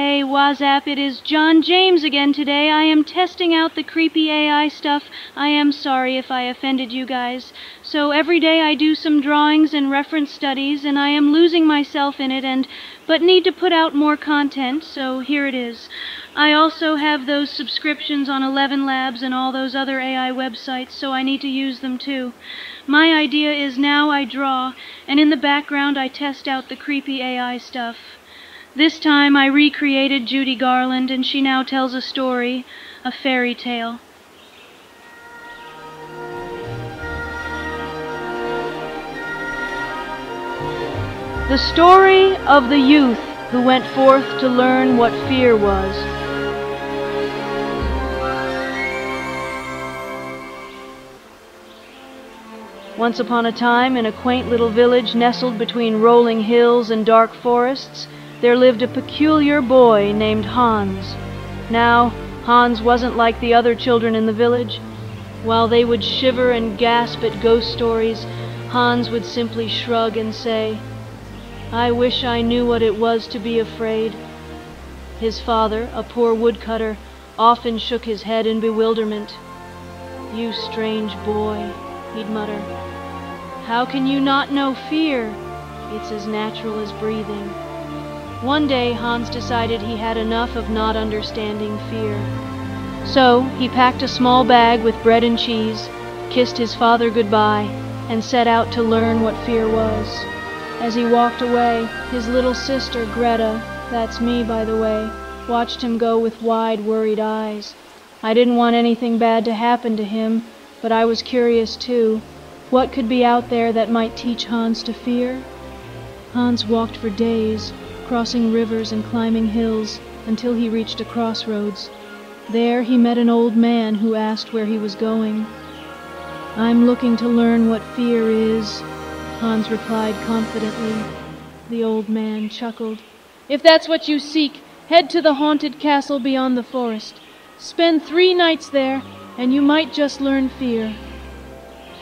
Hey, Wazap, it is John James again today. I am testing out the creepy AI stuff. I am sorry if I offended you guys. So every day I do some drawings and reference studies, and I am losing myself in it, but need to put out more content, so here it is. I also have those subscriptions on 11 Labs and all those other AI websites, so I need to use them too. My idea is now I draw, and in the background I test out the creepy AI stuff. This time I recreated Judy Garland, and she now tells a story, a fairy tale. The story of the youth who went forth to learn what fear was. Once upon a time, in a quaint little village nestled between rolling hills and dark forests, there lived a peculiar boy named Hans. Now, Hans wasn't like the other children in the village. While they would shiver and gasp at ghost stories, Hans would simply shrug and say, "I wish I knew what it was to be afraid." His father, a poor woodcutter, often shook his head in bewilderment. "You strange boy," he'd mutter. "How can you not know fear? It's as natural as breathing." One day, Hans decided he had enough of not understanding fear. So, he packed a small bag with bread and cheese, kissed his father goodbye, and set out to learn what fear was. As he walked away, his little sister, Greta, that's me by the way, watched him go with wide, worried eyes. I didn't want anything bad to happen to him, but I was curious too. What could be out there that might teach Hans to fear? Hans walked for days, crossing rivers and climbing hills, until he reached a crossroads. There he met an old man who asked where he was going. "I'm looking to learn what fear is," Hans replied confidently. The old man chuckled. "If that's what you seek, head to the haunted castle beyond the forest. Spend 3 nights there, and you might just learn fear."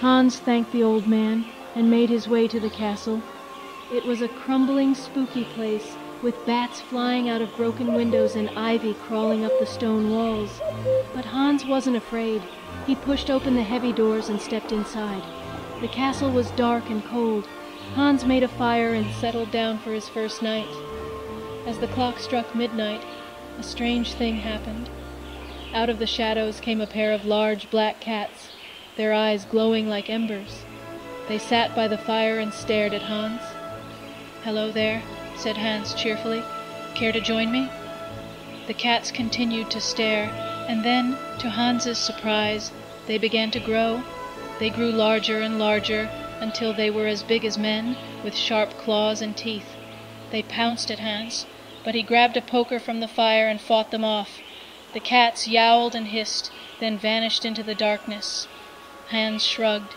Hans thanked the old man and made his way to the castle. It was a crumbling, spooky place, with bats flying out of broken windows and ivy crawling up the stone walls. But Hans wasn't afraid. He pushed open the heavy doors and stepped inside. The castle was dark and cold. Hans made a fire and settled down for his first night. As the clock struck midnight, a strange thing happened. Out of the shadows came a pair of large black cats, their eyes glowing like embers. They sat by the fire and stared at Hans. "Hello there," said Hans cheerfully. "Care to join me?" The cats continued to stare, and then, to Hans's surprise, they began to grow. They grew larger and larger, until they were as big as men, with sharp claws and teeth. They pounced at Hans, but he grabbed a poker from the fire and fought them off. The cats yowled and hissed, then vanished into the darkness. Hans shrugged.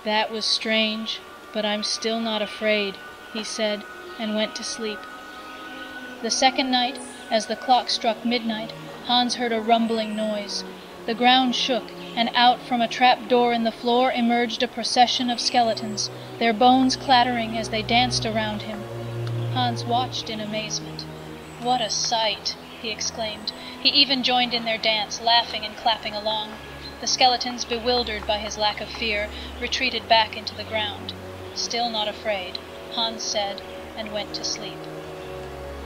"That was strange, but I'm still not afraid," he said, and went to sleep. The second night, as the clock struck midnight, Hans heard a rumbling noise. The ground shook, and out from a trap door in the floor emerged a procession of skeletons, their bones clattering as they danced around him. Hans watched in amazement. "What a sight!" he exclaimed. He even joined in their dance, laughing and clapping along. The skeletons, bewildered by his lack of fear, retreated back into the ground. Still not afraid, Hans said, and went to sleep.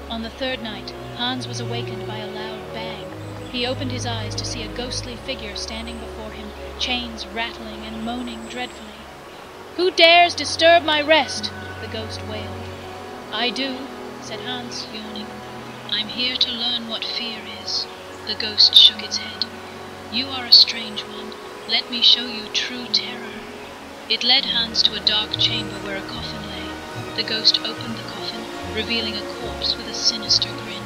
On the third night, Hans was awakened by a loud bang. He opened his eyes to see a ghostly figure standing before him, chains rattling and moaning dreadfully. "Who dares disturb my rest?" the ghost wailed. "I do," said Hans, yawning. "I'm here to learn what fear is." The ghost shook its head. "You are a strange one. Let me show you true terror." It led Hans to a dark chamber where a coffin lay. The ghost opened the coffin, revealing a corpse with a sinister grin.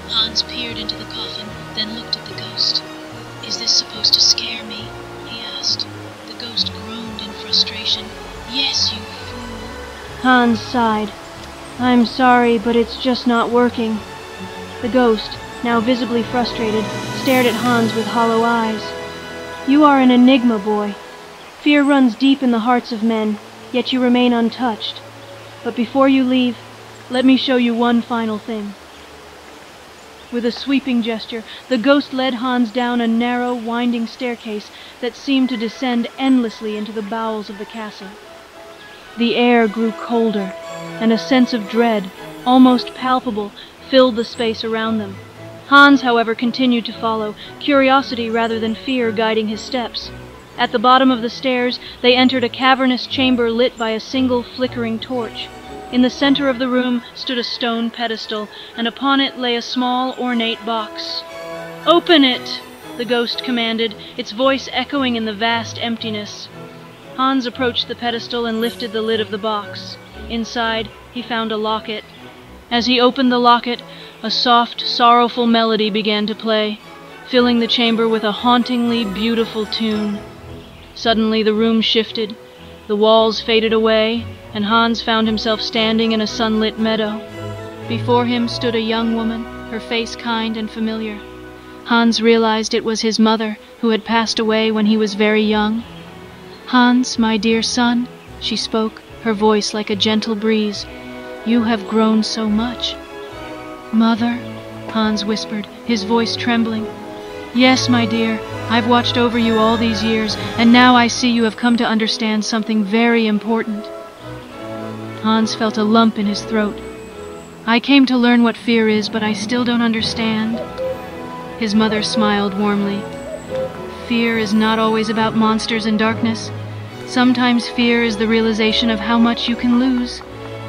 Hans peered into the coffin, then looked at the ghost. "Is this supposed to scare me?" he asked. The ghost groaned in frustration. "Yes, you fool." Hans sighed. "I'm sorry, but it's just not working." The ghost, now visibly frustrated, stared at Hans with hollow eyes. "You are an enigma, boy. Fear runs deep in the hearts of men, yet you remain untouched. But before you leave, let me show you one final thing." With a sweeping gesture, the ghost led Hans down a narrow, winding staircase that seemed to descend endlessly into the bowels of the castle. The air grew colder, and a sense of dread, almost palpable, filled the space around them. Hans, however, continued to follow, curiosity rather than fear guiding his steps. At the bottom of the stairs, they entered a cavernous chamber lit by a single flickering torch. In the center of the room stood a stone pedestal, and upon it lay a small, ornate box. "Open it!" the ghost commanded, its voice echoing in the vast emptiness. Hans approached the pedestal and lifted the lid of the box. Inside, he found a locket. As he opened the locket, a soft, sorrowful melody began to play, filling the chamber with a hauntingly beautiful tune. Suddenly the room shifted, the walls faded away, and Hans found himself standing in a sunlit meadow. Before him stood a young woman, her face kind and familiar. Hans realized it was his mother, who had passed away when he was very young. "Hans, my dear son," she spoke, her voice like a gentle breeze, "you have grown so much." "Mother," Hans whispered, his voice trembling. "Yes, my dear, I've watched over you all these years, and now I see you have come to understand something very important." Hans felt a lump in his throat. "I came to learn what fear is, but I still don't understand." His mother smiled warmly. "Fear is not always about monsters and darkness. Sometimes fear is the realization of how much you can lose.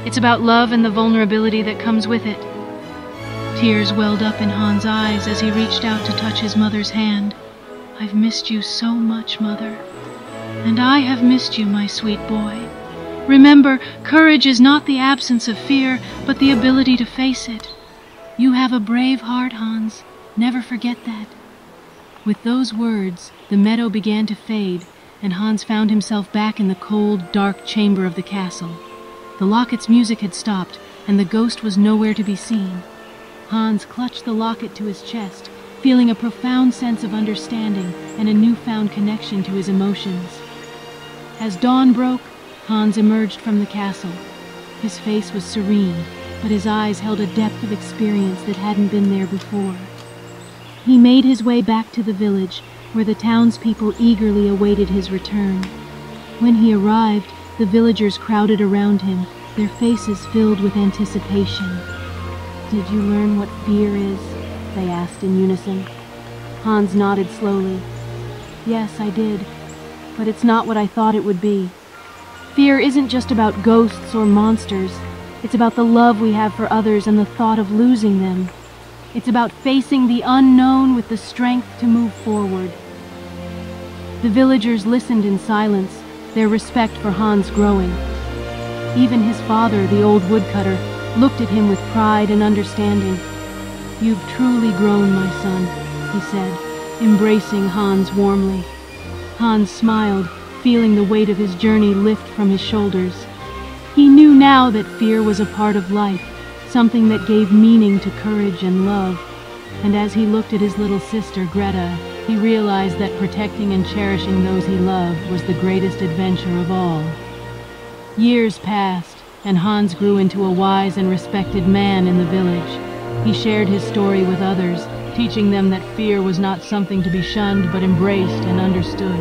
It's about love and the vulnerability that comes with it." Tears welled up in Hans' eyes as he reached out to touch his mother's hand. "I've missed you so much, Mother. And I have missed you, my sweet boy. Remember, courage is not the absence of fear, but the ability to face it. You have a brave heart, Hans. Never forget that." With those words, the meadow began to fade, and Hans found himself back in the cold, dark chamber of the castle. The locket's music had stopped, and the ghost was nowhere to be seen. Hans clutched the locket to his chest, feeling a profound sense of understanding and a newfound connection to his emotions. As dawn broke, Hans emerged from the castle. His face was serene, but his eyes held a depth of experience that hadn't been there before. He made his way back to the village, where the townspeople eagerly awaited his return. When he arrived, the villagers crowded around him, their faces filled with anticipation. "Did you learn what fear is?" they asked in unison. Hans nodded slowly. "Yes, I did, but it's not what I thought it would be. Fear isn't just about ghosts or monsters. It's about the love we have for others and the thought of losing them. It's about facing the unknown with the strength to move forward." The villagers listened in silence, their respect for Hans growing. Even his father, the old woodcutter, looked at him with pride and understanding. "You've truly grown, my son," he said, embracing Hans warmly. Hans smiled, feeling the weight of his journey lift from his shoulders. He knew now that fear was a part of life, something that gave meaning to courage and love. And as he looked at his little sister, Greta, he realized that protecting and cherishing those he loved was the greatest adventure of all. Years passed, and Hans grew into a wise and respected man in the village. He shared his story with others, teaching them that fear was not something to be shunned but embraced and understood.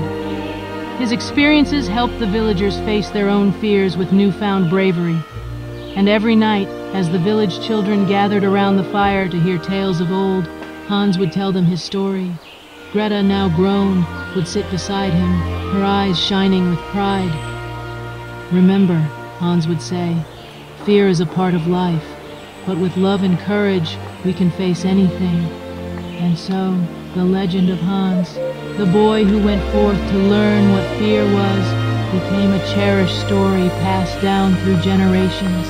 His experiences helped the villagers face their own fears with newfound bravery. And every night, as the village children gathered around the fire to hear tales of old, Hans would tell them his story. Greta, now grown, would sit beside him, her eyes shining with pride. "Remember," Hans would say, "fear is a part of life, but with love and courage, we can face anything." And so, the legend of Hans, the boy who went forth to learn what fear was, became a cherished story passed down through generations.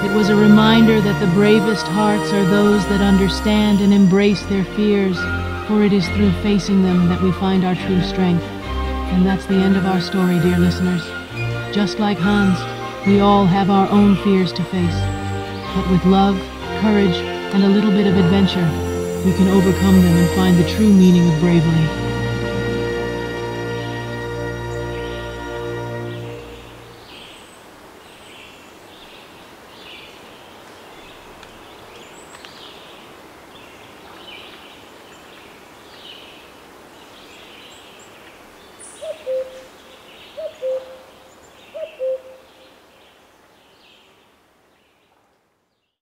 It was a reminder that the bravest hearts are those that understand and embrace their fears, for it is through facing them that we find our true strength. And that's the end of our story, dear listeners. Just like Hans, we all have our own fears to face. But with love, courage, and a little bit of adventure, we can overcome them and find the true meaning of bravery.